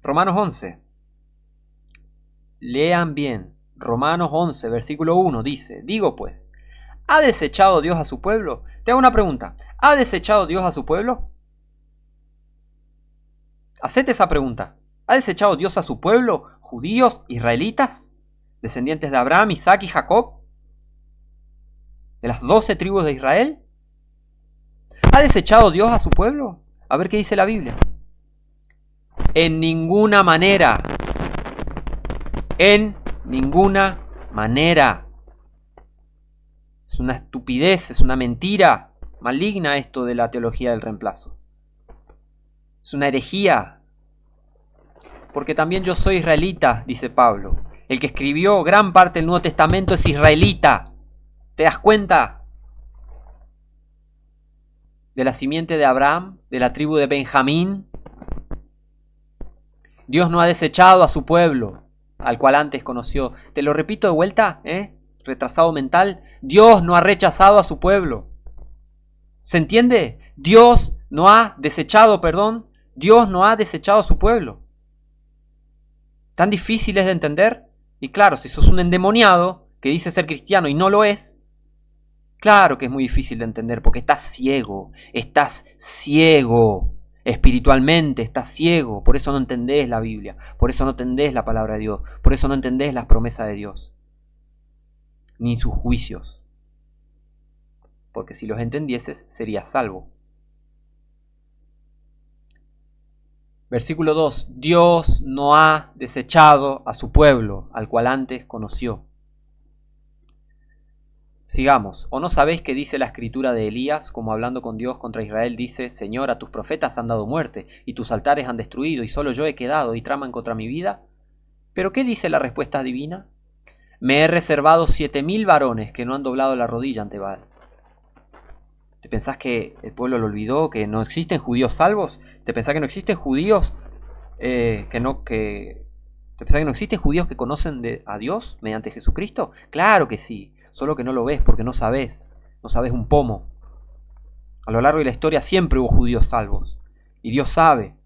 Romanos 11. Lean bien. Romanos 11, versículo 1 dice, digo pues, ¿ha desechado Dios a su pueblo? Te hago una pregunta, ¿ha desechado Dios a su pueblo? Hacete esa pregunta. ¿Ha desechado Dios a su pueblo, judíos, israelitas, descendientes de Abraham, Isaac y Jacob? ¿De las 12 tribus de Israel? ¿Ha desechado Dios a su pueblo? A ver qué dice la Biblia. En ninguna manera. En ninguna manera. Es una estupidez, es una mentira maligna esto de la teología del reemplazo. Es una herejía. Porque también yo soy israelita, dice Pablo. El que escribió gran parte del Nuevo Testamento es israelita. ¿Te das cuenta? De la simiente de Abraham, de la tribu de Benjamín. Dios no ha desechado a su pueblo, al cual antes conoció. Te lo repito de vuelta, retrasado mental. Dios no ha rechazado a su pueblo. ¿Se entiende? Dios no ha desechado a su pueblo. ¿Tan difícil es de entender? Y claro, si sos un endemoniado que dice ser cristiano y no lo es, claro que es muy difícil de entender porque estás ciego espiritualmente, estás ciego, por eso no entendés la Biblia, por eso no entendés la palabra de Dios, por eso no entendés las promesas de Dios, ni sus juicios, porque si los entendieses serías salvo. Versículo 2. Dios no ha desechado a su pueblo, al cual antes conoció. Sigamos. ¿O no sabéis qué dice la escritura de Elías, como hablando con Dios contra Israel, dice, Señor, a tus profetas han dado muerte, y tus altares han destruido, y solo yo he quedado, y traman contra mi vida? ¿Pero qué dice la respuesta divina? Me he reservado 7.000 varones que no han doblado la rodilla ante Baal. ¿Te pensás que el pueblo lo olvidó? ¿Que no existen judíos salvos? ¿Te pensás que no existen judíos ¿te pensás que no existen judíos que conocen a Dios mediante Jesucristo? Claro que sí, solo que no lo ves porque no sabes un pomo. A lo largo de la historia siempre hubo judíos salvos, y Dios sabe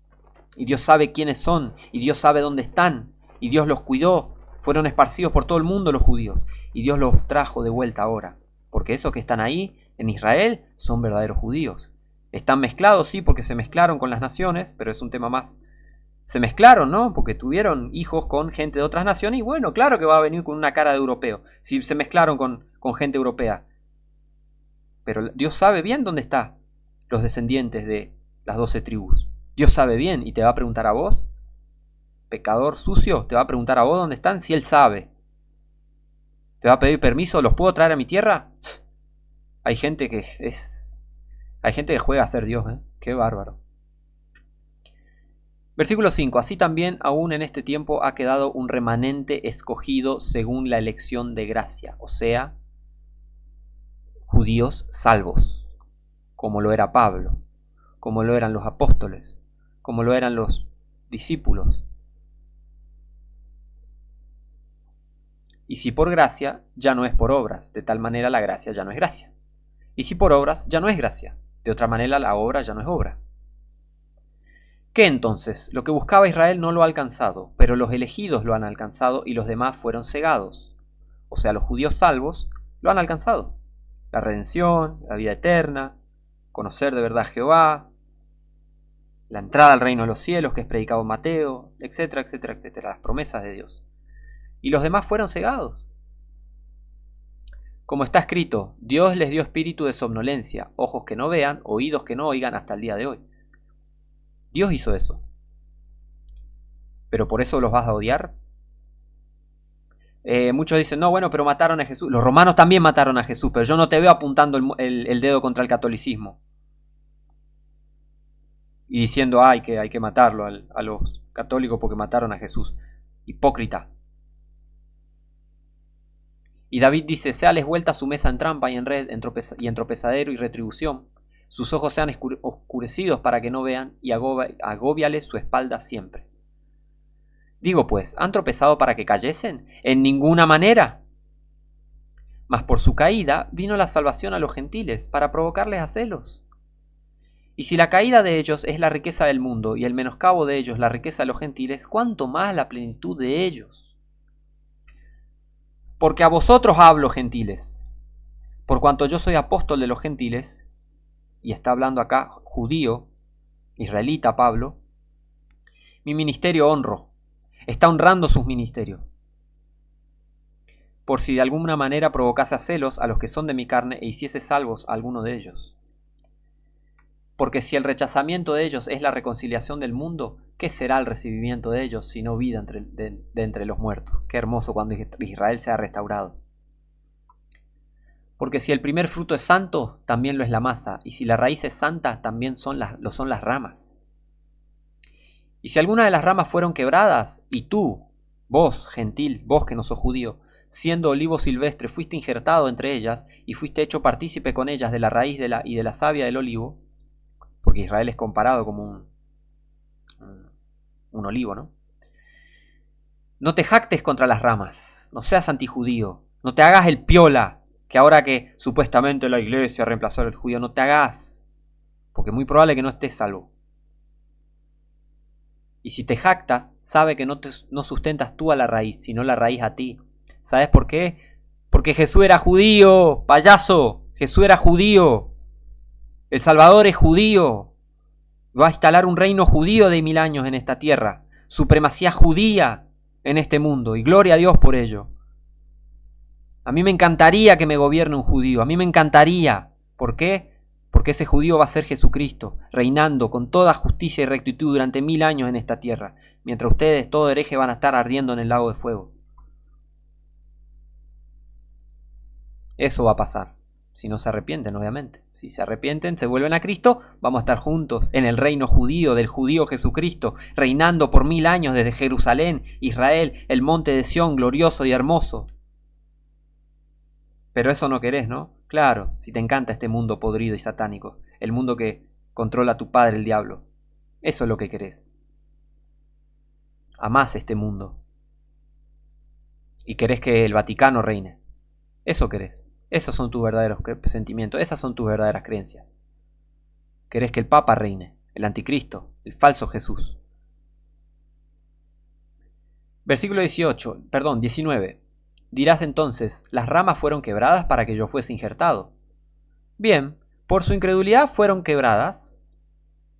quiénes son, y Dios sabe dónde están, y Dios los cuidó. Fueron esparcidos por todo el mundo los judíos, y Dios los trajo de vuelta ahora, porque esos que están ahí en Israel son verdaderos judíos. Están mezclados, sí, porque se mezclaron con las naciones, pero es un tema más. Se mezclaron, ¿no? Porque tuvieron hijos con gente de otras naciones, y bueno, claro que va a venir con una cara de europeo, si se mezclaron con gente europea. Pero Dios sabe bien dónde están los descendientes de las 12 tribus. Dios sabe bien y te va a preguntar a vos, pecador sucio, te va a preguntar a vos dónde están si Él sabe. Te va a pedir permiso, ¿los puedo traer a mi tierra? Hay gente que juega a ser Dios, ¿eh? Qué bárbaro. Versículo 5. Así también aún en este tiempo ha quedado un remanente escogido según la elección de gracia, o sea, judíos salvos, como lo era Pablo, como lo eran los apóstoles, como lo eran los discípulos. Y si por gracia, ya no es por obras, de tal manera la gracia ya no es gracia. Y si por obras, ya no es gracia, de otra manera la obra ya no es obra. ¿Qué entonces? Lo que buscaba Israel no lo ha alcanzado, pero los elegidos lo han alcanzado y los demás fueron cegados. O sea, los judíos salvos lo han alcanzado. La redención, la vida eterna, conocer de verdad a Jehová, la entrada al reino de los cielos que es predicado en Mateo, etcétera, etcétera, etcétera, las promesas de Dios. Y los demás fueron cegados. Como está escrito, Dios les dio espíritu de somnolencia, ojos que no vean, oídos que no oigan hasta el día de hoy. Dios hizo eso. ¿Pero por eso los vas a odiar? Muchos dicen, no, bueno, pero mataron a Jesús. Los romanos también mataron a Jesús, pero yo no te veo apuntando el dedo contra el catolicismo. Y diciendo, que hay que matarlo a los católicos porque mataron a Jesús. Hipócrita. Y David dice, séales vuelta su mesa en trampa y en red, y en tropezadero y retribución. Sus ojos sean oscurecidos para que no vean, y agóbiales su espalda siempre. Digo pues, ¿han tropezado para que cayesen? En ninguna manera. Mas por su caída vino la salvación a los gentiles, para provocarles a celos. Y si la caída de ellos es la riqueza del mundo, y el menoscabo de ellos la riqueza de los gentiles, ¿cuánto más la plenitud de ellos? Porque a vosotros hablo, gentiles, por cuanto yo soy apóstol de los gentiles, y está hablando acá judío, israelita Pablo, mi ministerio honro, está honrando sus ministerios, por si de alguna manera provocase a celos a los que son de mi carne e hiciese salvos a alguno de ellos. Porque si el rechazamiento de ellos es la reconciliación del mundo, ¿qué será el recibimiento de ellos sino vida de entre los muertos? Qué hermoso cuando Israel sea restaurado. Porque si el primer fruto es santo, también lo es la masa, y si la raíz es santa, también lo son las ramas. Y si alguna de las ramas fueron quebradas, y tú, vos, gentil, vos que no sos judío, siendo olivo silvestre, fuiste injertado entre ellas, y fuiste hecho partícipe con ellas de la raíz y de la savia del olivo, porque Israel es comparado como un olivo, ¿no? No te jactes contra las ramas, no seas antijudío, no te hagas el piola, que ahora que supuestamente la iglesia reemplazó al judío, no te hagas, porque es muy probable que no estés salvo. Y si te jactas, sabe que no sustentas tú a la raíz, sino la raíz a ti. ¿Sabes por qué? Porque Jesús era judío, payaso, Jesús era judío. El Salvador es judío. Va a instalar un reino judío de 1000 años en esta tierra. Supremacía judía en este mundo. Y gloria a Dios por ello. A mí me encantaría que me gobierne un judío. A mí me encantaría. ¿Por qué? Porque ese judío va a ser Jesucristo, reinando con toda justicia y rectitud durante 1000 años en esta tierra. Mientras ustedes, todo hereje, van a estar ardiendo en el lago de fuego. Eso va a pasar. Si no se arrepienten, obviamente. Si se arrepienten, se vuelven a Cristo, vamos a estar juntos en el reino judío, del judío Jesucristo, reinando por 1000 años desde Jerusalén, Israel, el monte de Sión, glorioso y hermoso. Pero eso no querés, ¿no? Claro, si te encanta este mundo podrido y satánico, el mundo que controla a tu padre el diablo. Eso es lo que querés. Amás este mundo. Y querés que el Vaticano reine. Eso querés. Esos son tus verdaderos sentimientos. Esas son tus verdaderas creencias. Querés que el Papa reine. El anticristo. El falso Jesús. Versículo 19. Dirás entonces, las ramas fueron quebradas para que yo fuese injertado. Bien, por su incredulidad fueron quebradas,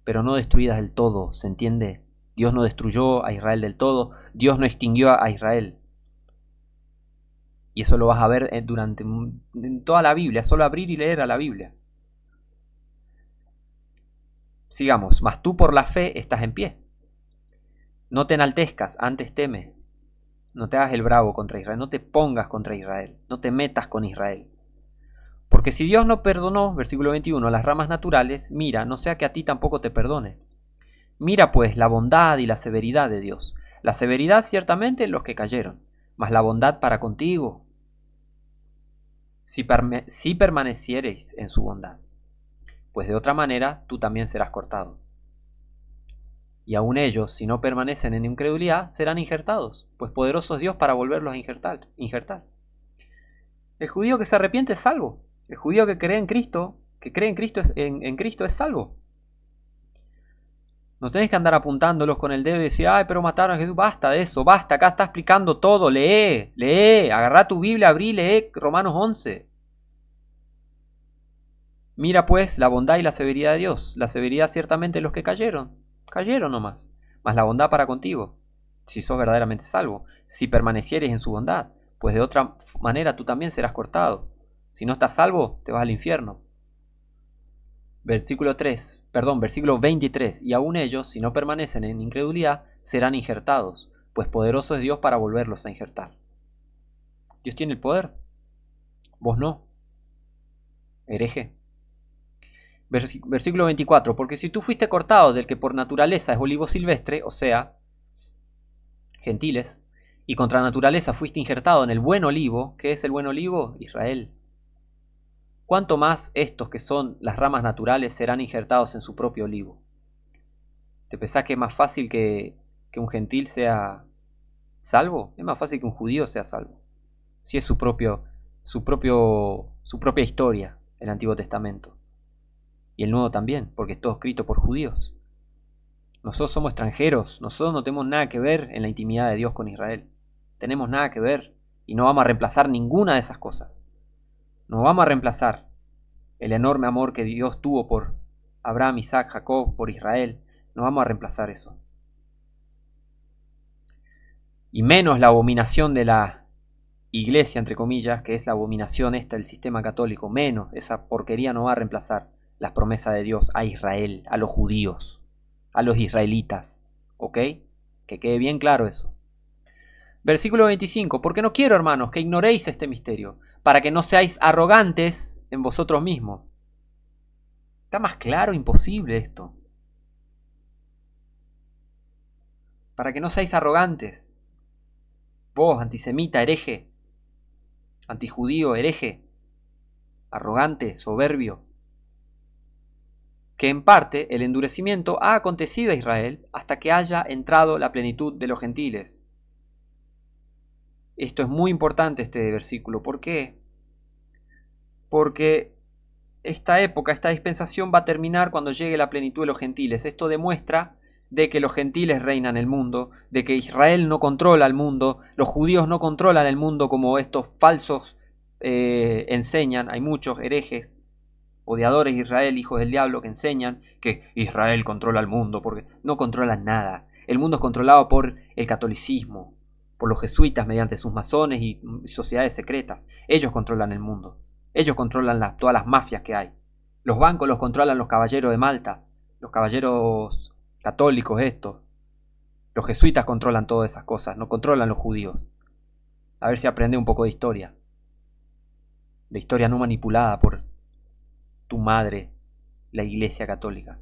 pero no destruidas del todo, ¿se entiende? Dios no destruyó a Israel del todo, Dios no extinguió a Israel. Y eso lo vas a ver en toda la Biblia, solo abrir y leer a la Biblia. Sigamos, mas tú por la fe estás en pie. No te enaltezcas, antes teme. No te hagas el bravo contra Israel, no te pongas contra Israel, no te metas con Israel. Porque si Dios no perdonó, versículo 21, las ramas naturales, mira, no sea que a ti tampoco te perdone. Mira pues la bondad y la severidad de Dios. La severidad ciertamente en los que cayeron, mas la bondad para contigo, si permaneciereis en su bondad. Pues de otra manera tú también serás cortado. Y aun ellos, si no permanecen en incredulidad, serán injertados, pues poderoso es Dios para volverlos a injertar. El judío que se arrepiente es salvo. El judío que cree en Cristo, en Cristo es salvo. No tenés que andar apuntándolos con el dedo y decir, ay, pero mataron a Jesús. Basta de eso, basta. Acá está explicando todo. Lee. Agarrá tu Biblia, abrí, lee Romanos 11. Mira pues la bondad y la severidad de Dios. La severidad ciertamente los que cayeron. Cayeron nomás. Mas la bondad para contigo, si sos verdaderamente salvo. Si permanecieres en su bondad, pues de otra manera tú también serás cortado. Si no estás salvo, te vas al infierno. Versículo 23. Y aun ellos, si no permanecen en incredulidad, serán injertados, pues poderoso es Dios para volverlos a injertar. Dios tiene el poder, vos no. Hereje. Versículo 24. Porque si tú fuiste cortado del que por naturaleza es olivo silvestre, o sea, gentiles, y contra naturaleza fuiste injertado en el buen olivo, ¿qué es el buen olivo? Israel. ¿Cuánto más estos que son las ramas naturales serán injertados en su propio olivo? ¿Te pensás que es más fácil que un gentil sea salvo? Es más fácil que un judío sea salvo. Si es su propia historia, el Antiguo Testamento. Y el Nuevo también, porque es todo escrito por judíos. Nosotros somos extranjeros, nosotros no tenemos nada que ver en la intimidad de Dios con Israel. Tenemos nada que ver y no vamos a reemplazar ninguna de esas cosas. No vamos a reemplazar el enorme amor que Dios tuvo por Abraham, Isaac, Jacob, por Israel. No vamos a reemplazar eso. Y menos la abominación de la iglesia, entre comillas, que es la abominación esta del sistema católico. Menos, esa porquería no va a reemplazar las promesas de Dios a Israel, a los judíos, a los israelitas. ¿Ok? Que quede bien claro eso. Versículo 25. Porque no quiero, hermanos, que ignoréis este misterio, para que no seáis arrogantes en vosotros mismos. ¿Está más claro? Imposible esto. Para que no seáis arrogantes. Vos, antisemita, hereje, antijudío, hereje, arrogante, soberbio. Que en parte el endurecimiento ha acontecido a Israel hasta que haya entrado la plenitud de los gentiles. Esto es muy importante, este versículo. ¿Por qué? Porque esta época, esta dispensación va a terminar cuando llegue la plenitud de los gentiles. Esto demuestra de que los gentiles reinan el mundo, de que Israel no controla el mundo, los judíos no controlan el mundo como estos falsos enseñan. Hay muchos herejes, odiadores de Israel, hijos del diablo, que enseñan que Israel controla el mundo, porque no controlan nada. El mundo es controlado por el catolicismo, por los jesuitas mediante sus masones y sociedades secretas. Ellos controlan el mundo. Ellos controlan todas las mafias que hay. Los bancos los controlan los caballeros de Malta, los caballeros católicos estos. Los jesuitas controlan todas esas cosas, no controlan los judíos. A ver si aprende un poco de historia. De historia no manipulada por tu madre, la Iglesia Católica.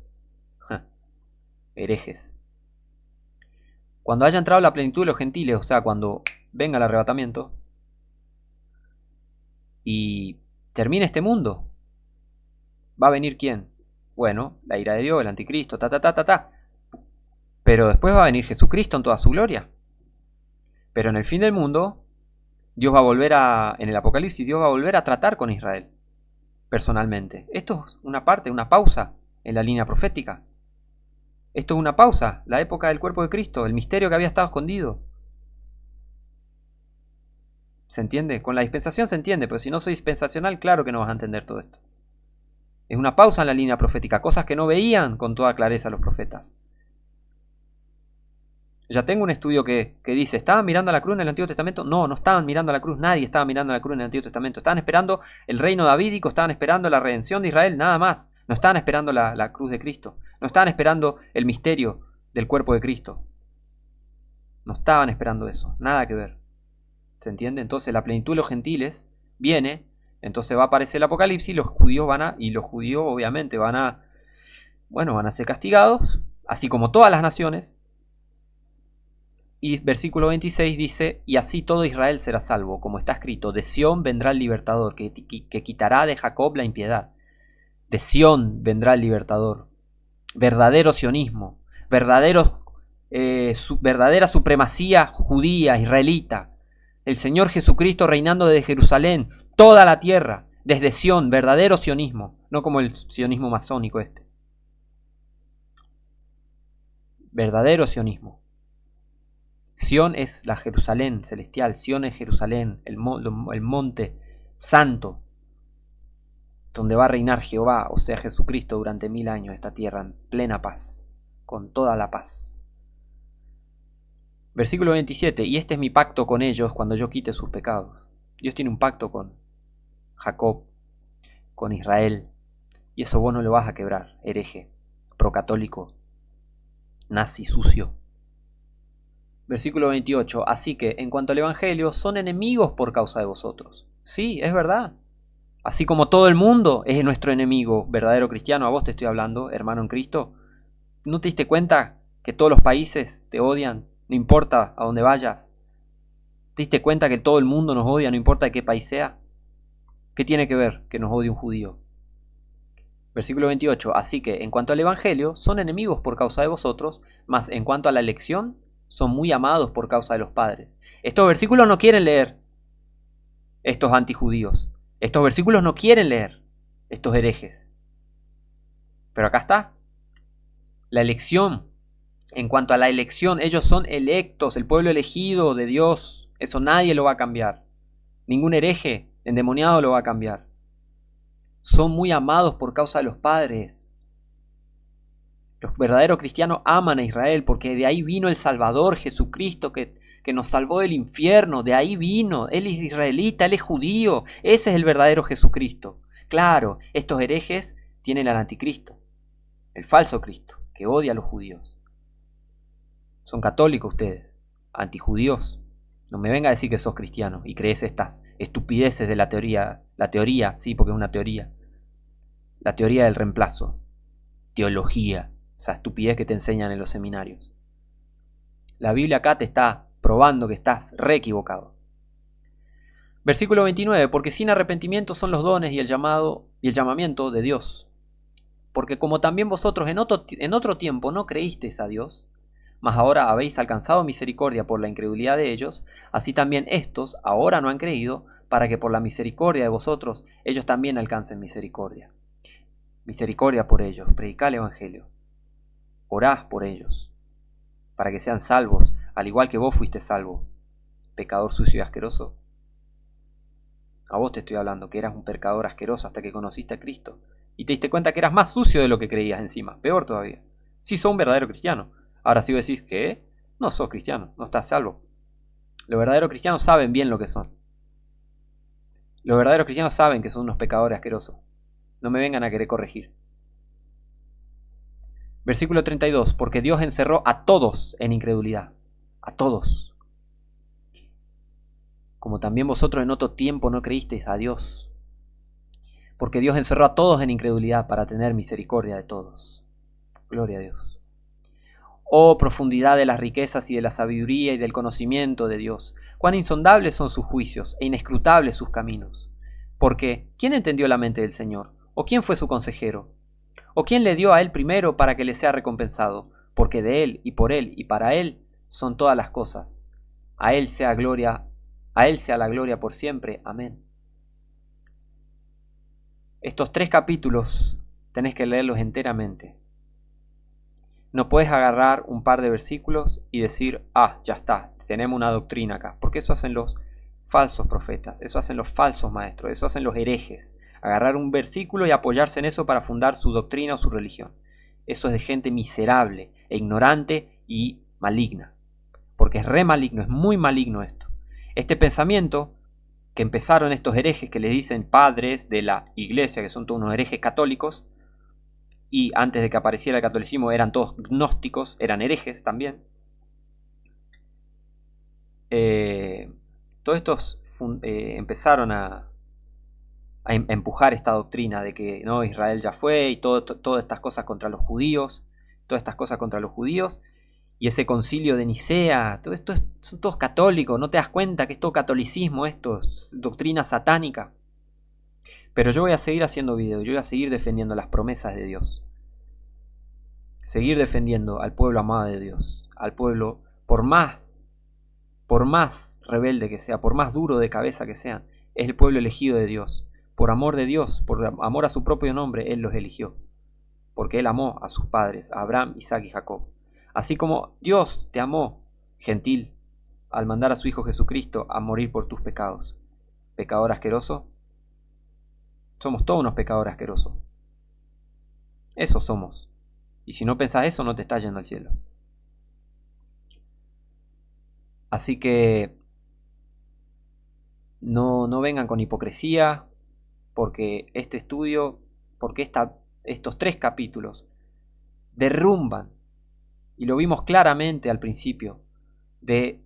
Herejes. Cuando haya entrado la plenitud de los gentiles, o sea, cuando venga el arrebatamiento, y termina este mundo, ¿va a venir quién? Bueno, la ira de Dios, el anticristo, Pero después va a venir Jesucristo en toda su gloria. Pero en el fin del mundo, Dios va a volver en el Apocalipsis, Dios va a volver a tratar con Israel, personalmente. Esto es una parte, una pausa en la línea profética. Esto es una pausa, la época del cuerpo de Cristo, el misterio que había estado escondido. ¿Se entiende? Con la dispensación se entiende, pero si no soy dispensacional, claro que no vas a entender todo esto. Es una pausa en la línea profética, cosas que no veían con toda clareza los profetas. Ya tengo un estudio que dice, ¿estaban mirando a la cruz en el Antiguo Testamento? No, no estaban mirando a la cruz, nadie estaba mirando a la cruz en el Antiguo Testamento. Estaban esperando el reino davídico, estaban esperando la redención de Israel, nada más. No estaban esperando la cruz de Cristo, no estaban esperando el misterio del cuerpo de Cristo. No estaban esperando eso, nada que ver. ¿Se entiende? Entonces la plenitud de los gentiles viene, entonces va a aparecer el Apocalipsis, los judíos los judíos obviamente van a ser castigados, así como todas las naciones. Y versículo 26 dice, y así todo Israel será salvo, como está escrito, de Sión vendrá el libertador, que quitará de Jacob la impiedad. De Sión vendrá el libertador. Verdadero sionismo, verdadera supremacía judía, israelita. El Señor Jesucristo reinando desde Jerusalén, toda la tierra, desde Sión, verdadero sionismo, no como el sionismo masónico este. Verdadero sionismo. Sión es la Jerusalén celestial, Sión es Jerusalén, el monte santo, donde va a reinar Jehová, o sea Jesucristo, durante 1000 años esta tierra en plena paz, con toda la paz. Versículo 27, y este es mi pacto con ellos cuando yo quite sus pecados. Dios tiene un pacto con Jacob, con Israel, y eso vos no lo vas a quebrar, hereje, procatólico, nazi sucio. Versículo 28, así que en cuanto al Evangelio, son enemigos por causa de vosotros. Sí, es verdad. Así como todo el mundo es nuestro enemigo, verdadero cristiano, a vos te estoy hablando, hermano en Cristo. ¿No te diste cuenta que todos los países te odian, no importa a dónde vayas? ¿Te diste cuenta que todo el mundo nos odia, no importa de qué país sea? ¿Qué tiene que ver que nos odie un judío? Versículo 28, así que en cuanto al Evangelio, son enemigos por causa de vosotros, mas en cuanto a la elección, son muy amados por causa de los padres. Estos versículos no quieren leer estos antijudíos. Estos versículos no quieren leer estos herejes. Pero acá está. La elección. En cuanto a la elección, ellos son electos, el pueblo elegido de Dios. Eso nadie lo va a cambiar. Ningún hereje endemoniado lo va a cambiar. Son muy amados por causa de los padres. Los verdaderos cristianos aman a Israel porque de ahí vino el Salvador, Jesucristo, que nos salvó del infierno. De ahí vino. Él es israelita, Él es judío. Ese es el verdadero Jesucristo. Claro, estos herejes tienen al anticristo, el falso Cristo, que odia a los judíos. Son católicos ustedes, antijudíos. No me venga a decir que sos cristiano y crees estas estupideces de la teoría. La teoría, sí, porque es una teoría. La teoría del reemplazo. Teología. Esa estupidez que te enseñan en los seminarios. La Biblia acá te está probando que estás re equivocado. Versículo 29, porque sin arrepentimiento son los dones y el llamamiento de Dios. Porque como también vosotros en otro tiempo no creísteis a Dios, mas ahora habéis alcanzado misericordia por la incredulidad de ellos, así también estos ahora no han creído, para que por la misericordia de vosotros ellos también alcancen misericordia. Misericordia por ellos, predicad el Evangelio. Orad por ellos, para que sean salvos, al igual que vos fuiste salvo, pecador sucio y asqueroso. A vos te estoy hablando, que eras un pecador asqueroso hasta que conociste a Cristo, y te diste cuenta que eras más sucio de lo que creías encima, peor todavía. Sí sos un verdadero cristiano. Ahora si vos decís que no sos cristiano, no estás salvo. Los verdaderos cristianos saben bien lo que son. Los verdaderos cristianos saben que son unos pecadores asquerosos. No me vengan a querer corregir. Versículo 32, porque Dios encerró a todos en incredulidad, a todos. Como también vosotros en otro tiempo no creísteis a Dios, porque Dios encerró a todos en incredulidad para tener misericordia de todos. Gloria a Dios. Oh profundidad de las riquezas y de la sabiduría y del conocimiento de Dios, cuán insondables son sus juicios e inescrutables sus caminos. Porque, ¿quién entendió la mente del Señor? ¿O quién fue su consejero? ¿O quién le dio a él primero para que le sea recompensado? Porque de él y para él son todas las cosas. A él sea gloria, a él sea la gloria por siempre. Amén. Estos 3 capítulos tenés que leerlos enteramente. No puedes agarrar un par de versículos y decir, ya está, tenemos una doctrina acá. Porque eso hacen los falsos profetas, eso hacen los falsos maestros, eso hacen los herejes. Agarrar un versículo y apoyarse en eso para fundar su doctrina o su religión. Eso es de gente miserable e ignorante y maligna. Porque es re maligno, es muy maligno esto. Este pensamiento que empezaron estos herejes que le dicen padres de la iglesia, que son todos unos herejes católicos, y antes de que apareciera el catolicismo eran todos gnósticos, eran herejes también. Todos estos empezaron a empujar esta doctrina de que no, Israel ya fue y todas estas cosas contra los judíos, y ese concilio de Nicea, todo esto son todos católicos, no te das cuenta que es todo catolicismo, esto es doctrina satánica. Pero yo voy a seguir haciendo videos, yo voy a seguir defendiendo las promesas de Dios. Seguir defendiendo al pueblo amado de Dios, al pueblo, por más rebelde que sea, por más duro de cabeza que sean, es el pueblo elegido de Dios. Por amor de Dios, por amor a su propio nombre, Él los eligió. Porque Él amó a sus padres, a Abraham, Isaac y Jacob. Así como Dios te amó, gentil, al mandar a su Hijo Jesucristo a morir por tus pecados. ¿Pecador asqueroso? Somos todos unos pecadores asquerosos. Eso somos. Y si no pensás eso, no te estás yendo al cielo. Así que no vengan con hipocresía, porque este estudio, porque estos 3 capítulos derrumban, y lo vimos claramente al principio de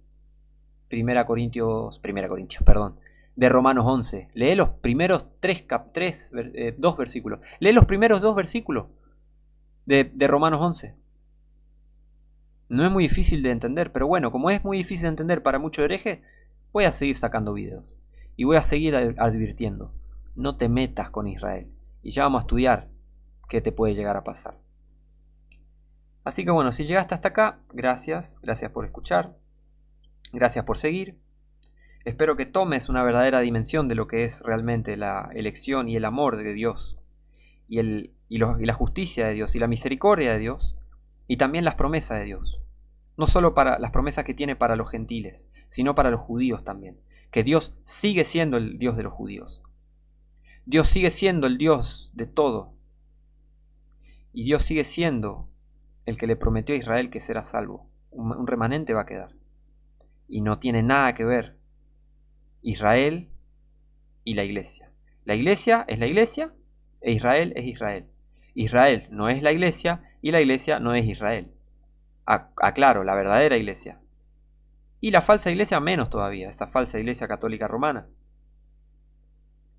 de Romanos 11. Lee los primeros 2 versículos. Lee los primeros 2 versículos de Romanos 11. No es muy difícil de entender, pero bueno, como es muy difícil de entender para muchos herejes, voy a seguir sacando videos. Y voy a seguir advirtiendo. No te metas con Israel. Y ya vamos a estudiar qué te puede llegar a pasar. Así que bueno, si llegaste hasta acá, gracias por escuchar. Gracias por seguir. Espero que tomes una verdadera dimensión de lo que es realmente la elección y el amor de Dios. Y la justicia de Dios y la misericordia de Dios. Y también las promesas de Dios. No solo para las promesas que tiene para los gentiles, sino para los judíos también. Que Dios sigue siendo el Dios de los judíos. Dios sigue siendo el Dios de todo. Y Dios sigue siendo el que le prometió a Israel que será salvo. Un remanente va a quedar. Y no tiene nada que ver Israel y la iglesia. La iglesia es la iglesia e Israel es Israel. Israel no es la iglesia y la iglesia no es Israel. Aclaro, la verdadera iglesia. Y la falsa iglesia menos todavía, esa falsa iglesia católica romana.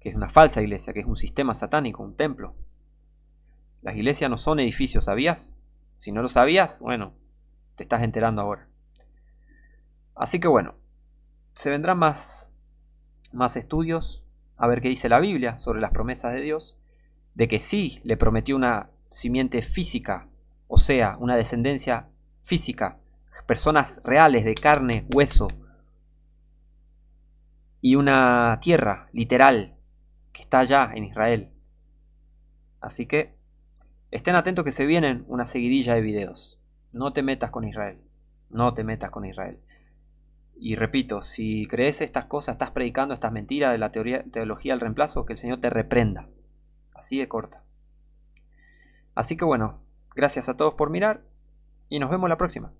Que es una falsa iglesia, que es un sistema satánico, un templo. Las iglesias no son edificios, ¿sabías? Si no lo sabías, bueno, te estás enterando ahora. Así que bueno, se vendrán más estudios, a ver qué dice la Biblia sobre las promesas de Dios, de que sí le prometió una simiente física, o sea, una descendencia física, personas reales de carne, hueso, y una tierra literal que está allá en Israel. Así que estén atentos que se vienen una seguidilla de videos. No te metas con Israel. No te metas con Israel. Y repito, si crees estas cosas, estás predicando estas mentiras de la teología del reemplazo, que el Señor te reprenda. Así de corta. Así que bueno, gracias a todos por mirar y nos vemos la próxima.